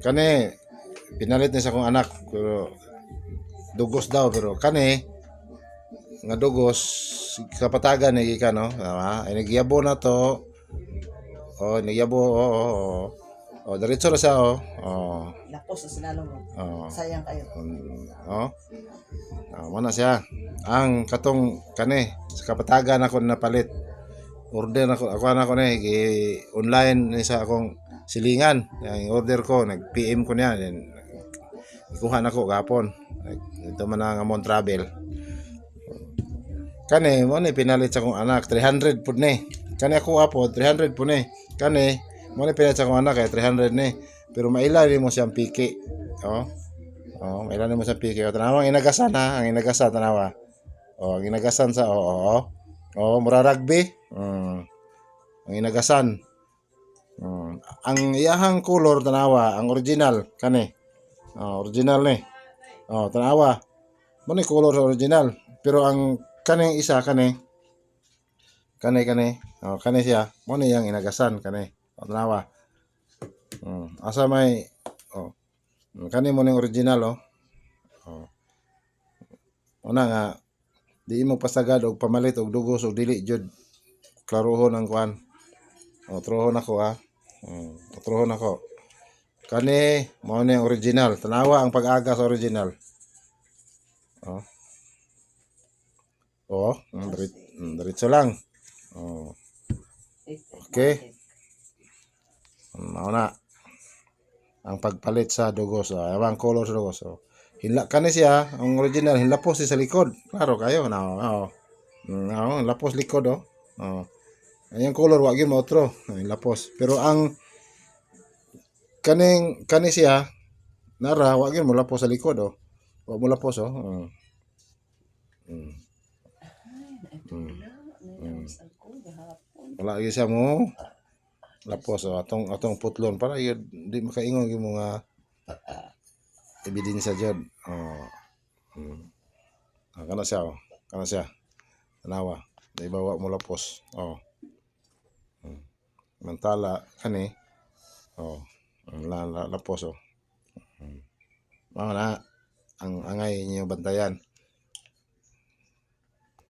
kani pinalit ni sa akong anak pero dugos daw pero kani nga dugos sa patagan ni gikan no. Ay nagyabo na to. Oh, nagyabo. Oh, diretso na siya oh. Oh. Lapos sa sinalong mo. Oh. Sayang kayo. Oh. Mana siya. Ang katong kani sa kapatagan ako napalit. Order ako na online ni sa akong silingan. Ang order ko nag-PM ko niya then ikuha nako gapon. Ito man ang among travel. Kani mo ni pinalit sa akong anak 300 pud ni. Kani ako apo 300 pud ni. Kani mo ni pinalit sa akong anak kay 300 ni. Pero maila mo siyang piki. Oh. Oh, maila mo siyang piki. Tanawa ang inagasan ha, ang inagasan tanawa. Oh, ang inagasan sa oh, mura rugby. Ang inagasan. Ang iyahang color tanawa, ang original kani. Oh, original ni. Oh, tanawa. Mo ni color sa original. Pero ang kaning isa kani. Oh, kani siya. Mo ni yang inagasan kani. Oh, tanawa. Asa may kani mo ning original oh. Oh. Una nga di mo pasagad og pamalit og dugos og dili jud klarohon ang kuan. Oh, trohon ako ha. Trohon ako. Kani mo ni original. Tanawa ang pag-aga sa original. Oh. Oh, diretso lang. Oh. Okay. Mao na ang pagpalit sa dugos. Ang color sa dugos. Oh. Hinla kani siya, ang original hinlapos sa likod. Klaro kayo na. Oh. Lapos likod oh. Oh. Ayang color wa gyud mo otro. Hinlapos. Pero ang kani siya nara wa gyud mo lapos sa likod oh. Wa mo lapos oh. Wala gyud siya mo lapos oh. Atong putlon para yun di makaingon gyud mo nga ebidensya jud. Oh. Kana siya oh. Kana siya. Tanawa. Di ba wa mo lapos. Oh. Mantala kani oh lapos oh. Mao na ang angay niyo bantayan.